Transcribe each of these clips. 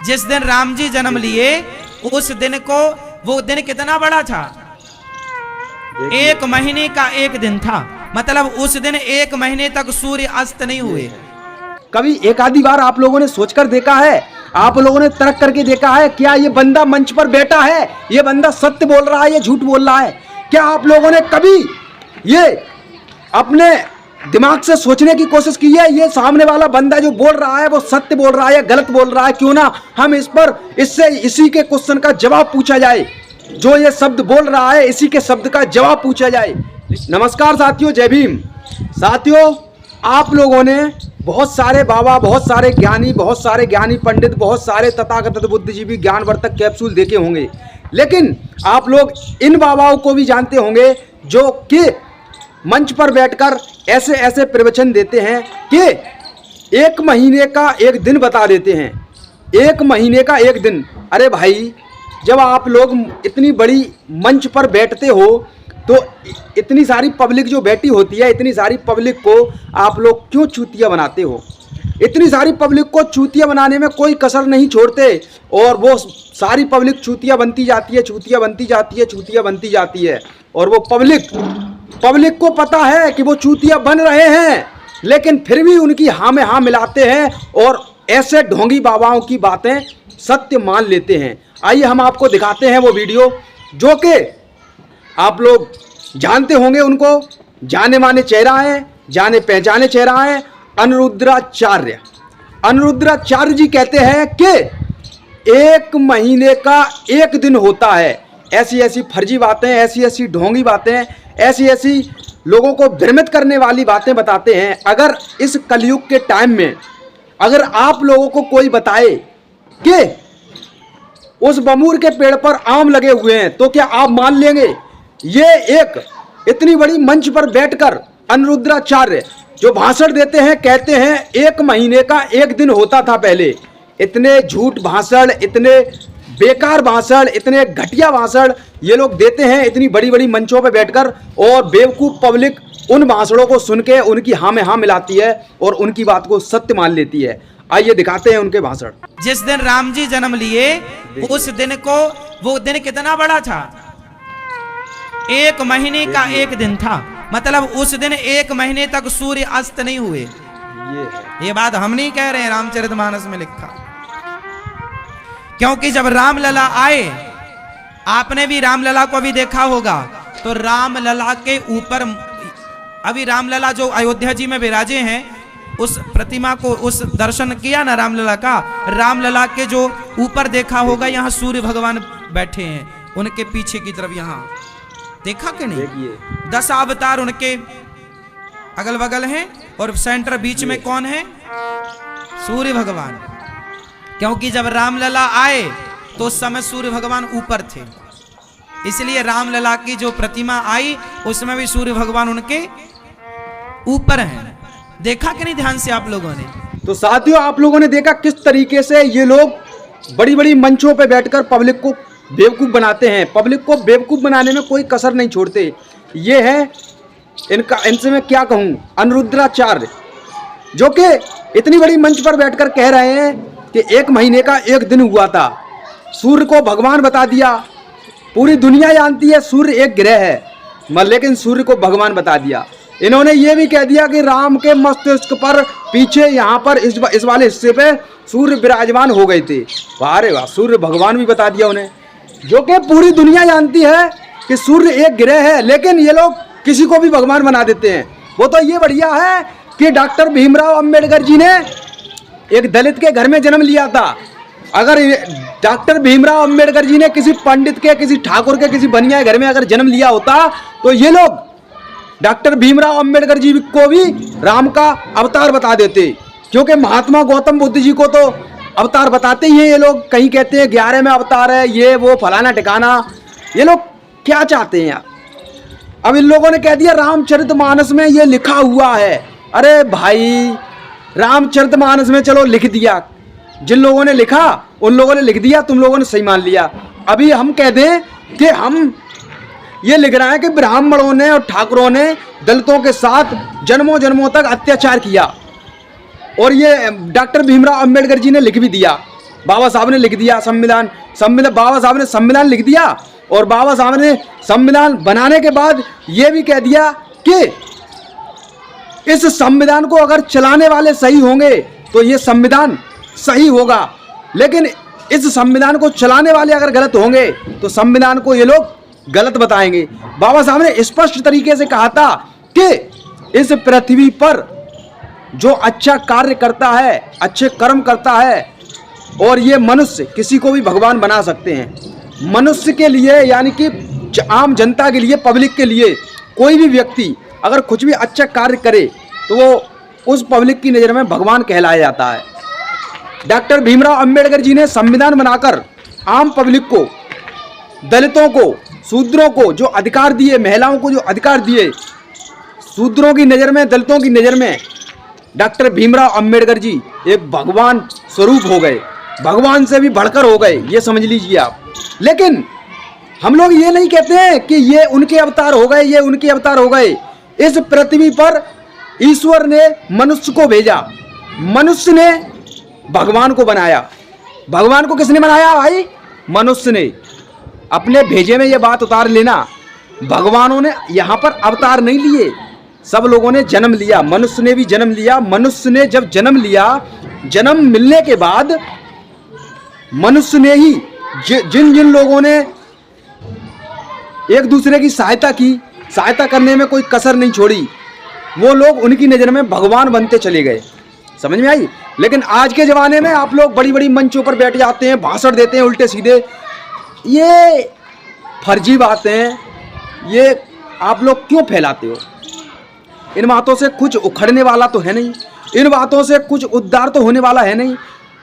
जिस दिन राम जी जन्म लिए उस दिन को, वो दिन कितना बड़ा था, 1 महीने का 1 दिन था। मतलब उस दिन 1 महीने तक सूर्य अस्त नहीं हुए। कभी एक आधी बार आप लोगों ने सोचकर देखा है, आप लोगों ने तर्क करके देखा है, क्या ये बंदा मंच पर बैठा है, ये बंदा सत्य बोल रहा है या झूठ बोल रहा है? क्या आप लोगों ने कभी ये अपने दिमाग से सोचने की कोशिश की है, ये सामने वाला बंदा जो बोल रहा है वो सत्य बोल रहा है या गलत बोल रहा है? क्यों ना हम इससे इसी के क्वेश्चन का जवाब पूछा जाए, जो ये शब्द बोल रहा है इसी के शब्द का जवाब पूछा जाए। नमस्कार साथियों, जय भीम। साथियों, आप लोगों ने बहुत सारे बाबा, बहुत सारे ज्ञानी पंडित, बहुत सारे तथाकथित बुद्धिजीवी ज्ञानवर्धक कैप्सूल देखे होंगे, लेकिन आप लोग इन बाबाओं को भी जानते होंगे जो कि मंच पर बैठकर ऐसे ऐसे प्रवचन देते हैं कि 1 महीने का 1 दिन बता देते हैं। 1 महीने का 1 दिन। अरे भाई, जब आप लोग इतनी बड़ी मंच पर बैठते हो तो इतनी सारी पब्लिक जो बैठी होती है, इतनी सारी पब्लिक को आप लोग क्यों चूतिया बनाते हो? इतनी सारी पब्लिक को चूतिया बनाने में कोई कसर नहीं छोड़ते, और वो सारी पब्लिक चूतिया बनती जाती है, चूतिया बनती जाती है, चूतिया बनती जाती है। और वो पब्लिक को पता है कि वो चूतिया बन रहे हैं, लेकिन फिर भी उनकी हाँ में हाँ मिलाते हैं और ऐसे ढोंगी बाबाओं की बातें सत्य मान लेते हैं। आइए हम आपको दिखाते हैं वो वीडियो, जो कि आप लोग जानते होंगे, उनको जाने माने चेहरा है, जाने पहचाने चेहरा है, अनिरुद्धाचार्य। अनिरुद्धाचार्य जी कहते हैं कि 1 महीने का 1 दिन होता है। ऐसी ऐसी फर्जी बातें, ऐसी ऐसी ढोंगी बातें, ऐसी ऐसी लोगों को भ्रमित करने वाली बातें बताते हैं। अगर इस कलयुग के टाइम में अगर आप लोगों को कोई बताए कि उस बमूर के पेड़ पर आम लगे हुए हैं, तो क्या आप मान लेंगे? ये एक इतनी बड़ी मंच पर बैठकर अनिरुद्धाचार्य जो भाषण देते हैं, कहते हैं 1 महीने का 1 दिन होता था पहले। इतने झूठ भाषण, इतने बेकार भाषण, इतने घटिया भाषण ये लोग देते हैं इतनी बड़ी बड़ी मंचों पर बैठकर, और बेवकूफ़ पब्लिक उन भाषणों को सुन के उनकी हाँ में हाँ मिलाती है और उनकी बात को सत्य मान लेती है। आइए दिखाते हैं उनके भाषण। जिस दिन राम जी जन्म लिए उस दिन को, वो दिन कितना बड़ा था, 1 महीने का 1 दिन था। मतलब उस दिन 1 महीने तक सूर्य अस्त नहीं हुए। ये बात हम नहीं कह रहे हैं, रामचरितमानस में लिखा। क्योंकि जब रामलला आए, आपने भी रामलला को भी देखा होगा, तो रामलला के ऊपर, अभी रामलला जो अयोध्या जी में विराजे हैं, उस प्रतिमा को, उस दर्शन किया ना रामलला का, रामलला के जो ऊपर देखा होगा, यहाँ सूर्य भगवान बैठे हैं, उनके पीछे की तरफ यहाँ देखा कि नहीं? 10 अवतार उनके अगल बगल हैं, और सेंटर बीच में कौन है? सूर्य भगवान। क्योंकि जब रामलला आए तो उस समय सूर्य भगवान ऊपर थे, इसलिए रामलला की जो प्रतिमा आई उसमें भी सूर्य भगवान उनके ऊपर हैं। देखा कि नहीं ध्यान से आप लोगों ने? तो साथियों, आप लोगों ने देखा किस तरीके से ये लोग बड़ी बड़ी मंचों पे बैठकर पब्लिक को बेवकूफ़ बनाते हैं। पब्लिक को बेवकूफ़ बनाने में कोई कसर नहीं छोड़ते। ये है इनसे मैं क्या कहूँ, अनिरुद्धाचार्य, जो कि इतनी बड़ी मंच पर बैठकर कह रहे हैं कि 1 महीने का 1 दिन हुआ था। सूर्य को भगवान बता दिया। पूरी दुनिया जानती है सूर्य एक ग्रह है, लेकिन सूर्य को भगवान बता दिया। इन्होंने ये भी कह दिया कि राम के मस्तिष्क पर पीछे यहाँ पर इस वाले हिस्से पे सूर्य विराजमान हो गए थे। वाह वाह, सूर्य भगवान भी बता दिया उन्हें, जो कि पूरी दुनिया जानती है कि सूर्य एक ग्रह है, लेकिन ये लोग किसी को भी भगवान बना देते हैं। वो तो ये बढ़िया है कि डॉक्टर भीमराव अंबेडकर जी ने एक दलित के घर में जन्म लिया था। अगर डॉक्टर भीमराव अंबेडकर जी ने किसी पंडित के, किसी ठाकुर के, किसी बनिया घर में अगर जन्म लिया होता, तो ये लोग डॉक्टर भीमराव अंबेडकर जी को भी राम का अवतार बता देते। क्योंकि महात्मा गौतम बुद्ध जी को तो अवतार बताते ही हैं ये लोग। कहीं कहते हैं 11वें अवतार है, ये वो फलाना ठिकाना। ये लोग क्या चाहते हैं यार? अब इन लोगों ने कह दिया रामचरितमानस में ये लिखा हुआ है। अरे भाई, रामचरितमानस में चलो लिख दिया, जिन लोगों ने लिखा उन लोगों ने लिख दिया, तुम लोगों ने सही मान लिया। अभी हम कह दें कि हम ये लिख रहे हैं कि ब्राह्मणों ने और ठाकुरों ने दलितों के साथ जन्मों जन्मों तक अत्याचार किया, और ये डॉक्टर भीमराव अंबेडकर जी ने लिख भी दिया, बाबा साहब ने लिख दिया संविधान, बाबा साहब ने संविधान लिख दिया और बाबा साहब ने संविधान बनाने के बाद ये भी कह दिया कि इस संविधान को अगर चलाने वाले सही होंगे तो ये संविधान सही होगा, लेकिन इस संविधान को चलाने वाले अगर गलत होंगे तो संविधान को ये लोग गलत बताएंगे। बाबा साहब ने स्पष्ट तरीके से कहा था कि इस पृथ्वी पर जो अच्छा कार्य करता है, अच्छे कर्म करता है, और ये मनुष्य किसी को भी भगवान बना सकते हैं। मनुष्य के लिए यानी कि आम जनता के लिए, पब्लिक के लिए कोई भी व्यक्ति अगर कुछ भी अच्छा कार्य करे तो वो उस पब्लिक की नज़र में भगवान कहलाया जाता है। डॉक्टर भीमराव अंबेडकर जी ने संविधान बनाकर आम पब्लिक को, दलितों को, शूद्रों को जो अधिकार दिए, महिलाओं को जो अधिकार दिए, शूद्रों की नज़र में, दलितों की नज़र में डॉक्टर भीमराव अंबेडकर जी एक भगवान स्वरूप हो गए, भगवान से भी बढ़कर हो गए, ये समझ लीजिए आप। लेकिन हम लोग ये नहीं कहते हैं कि ये उनके अवतार हो गए, ये उनके अवतार हो गए। इस पृथ्वी पर ईश्वर ने मनुष्य को भेजा, मनुष्य ने भगवान को बनाया। भगवान को किसने बनाया भाई? मनुष्य ने। अपने भेजे में ये बात उतार लेना, भगवानों ने यहाँ पर अवतार नहीं लिए, सब लोगों ने जन्म लिया। मनुष्य ने भी जन्म लिया। मनुष्य ने जब जन्म लिया, जन्म मिलने के बाद मनुष्य ने ही जिन जिन लोगों ने एक दूसरे की सहायता की, सहायता करने में कोई कसर नहीं छोड़ी, वो लोग उनकी नज़र में भगवान बनते चले गए। समझ में आई? लेकिन आज के ज़माने में आप लोग बड़ी बड़ी मंचों पर बैठ जाते हैं, भाषण देते हैं उल्टे सीधे। ये फर्जी बातें हैं, ये आप लोग क्यों फैलाते हो? इन बातों से कुछ उखड़ने वाला तो है नहीं, इन बातों से कुछ उद्धार तो होने वाला है नहीं।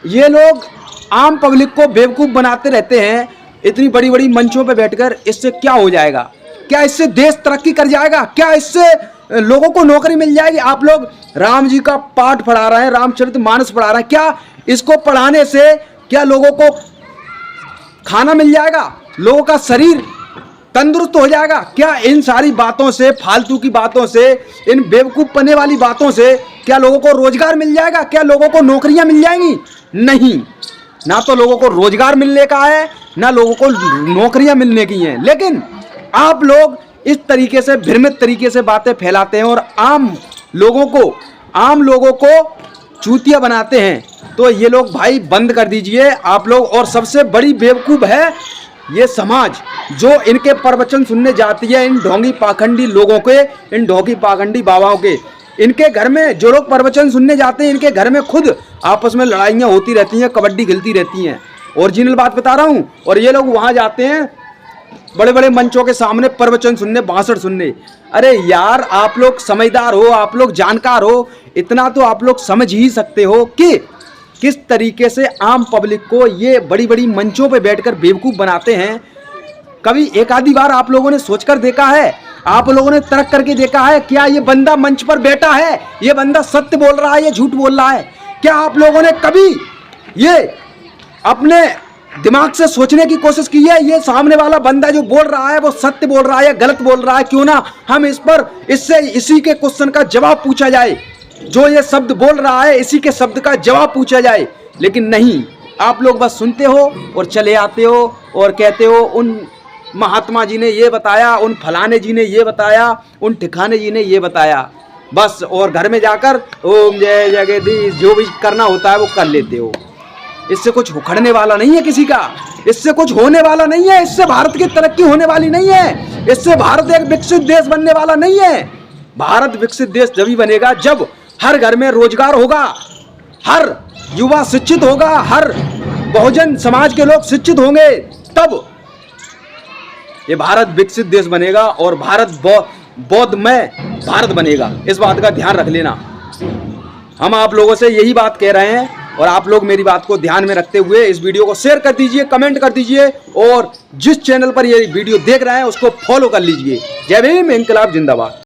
ये लोग आम पब्लिक को बेवकूफ़ बनाते रहते हैं इतनी बड़ी बड़ी मंचों पर बैठकर। इससे क्या हो जाएगा? क्या इससे देश तरक्की कर जाएगा? क्या इससे लोगों को नौकरी मिल जाएगी? आप लोग राम जी का पाठ पढ़ा रहे हैं, रामचरितमानस पढ़ा रहे हैं, क्या इसको पढ़ाने से क्या लोगों को खाना मिल जाएगा? लोगों का शरीर तंदुरुस्त हो जाएगा? क्या इन सारी बातों से, फालतू की बातों से, इन बेवकूफ़ पने वाली बातों से क्या लोगों को रोजगार मिल जाएगा? क्या लोगों को नौकरियां मिल जाएंगी? नहीं, ना तो लोगों को रोजगार मिलने का है, ना लोगों को नौकरियां मिलने की हैं। लेकिन आप लोग इस तरीके से भ्रमित तरीके से बातें फैलाते हैं और आम लोगों को चूतिया बनाते हैं। तो ये लोग भाई बंद कर दीजिए आप लोग। और सबसे बड़ी बेवकूफ़ है ये समाज जो इनके प्रवचन सुनने जाती है, इन ढोंगी पाखंडी लोगों के, इन ढोंगी पाखंडी बाबाओं के। इनके घर में जो लोग प्रवचन सुनने जाते हैं, इनके घर में खुद आपस में लड़ाइयाँ होती रहती हैं, कबड्डी खेलती रहती हैं। ओरिजिनल बात बता रहा हूँ। और ये लोग वहाँ जाते हैं बड़े बड़े मंचों के सामने प्रवचन सुनने, भाषण सुनने। अरे यार, आप लोग समझदार हो, आप लोग जानकार हो, इतना तो आप लोग समझ ही सकते हो कि किस तरीके से आम पब्लिक को ये बड़ी बड़ी मंचों पे बैठकर बेवकूफ़ बनाते हैं। कभी एक आधी बार आप लोगों ने सोचकर देखा है, आप लोगों ने तर्क करके देखा है, क्या ये बंदा मंच पर बैठा है, ये बंदा सत्य बोल रहा है या झूठ बोल रहा है? क्या आप लोगों ने कभी ये अपने दिमाग से सोचने की कोशिश की है, ये सामने वाला बंदा जो बोल रहा है वो सत्य बोल रहा है या गलत बोल रहा है? क्यों ना हम इसी के क्वेश्चन का जवाब पूछा जाए, जो ये शब्द बोल रहा है इसी के शब्द का जवाब पूछा जाए। लेकिन नहीं, आप लोग बस सुनते हो और चले आते हो और कहते हो उन महात्मा जी ने ये बताया, उन फलाने जी ने ये बताया, उन ठिकाने जी ने ये बताया, बस। और घर में जाकर ओम जय जगदीश जो भी करना होता है वो कर लेते हो। इससे कुछ उखड़ने वाला नहीं है किसी का, इससे कुछ होने वाला नहीं है, इससे भारत की तरक्की होने वाली नहीं है, इससे भारत एक विकसित देश बनने वाला नहीं है। भारत विकसित देश जब ही बनेगा जब हर घर में रोजगार होगा, हर युवा शिक्षित होगा, हर बहुजन समाज के लोग शिक्षित होंगे, तब ये भारत विकसित देश बनेगा और भारत बौद्धमय भारत बनेगा। इस बात का ध्यान रख लेना। हम आप लोगों से यही बात कह रहे हैं और आप लोग मेरी बात को ध्यान में रखते हुए इस वीडियो को शेयर कर दीजिए, कमेंट कर दीजिए और जिस चैनल पर ये वीडियो देख रहे हैं उसको फॉलो कर लीजिए। जय भीम, इंकलाब जिंदाबाद।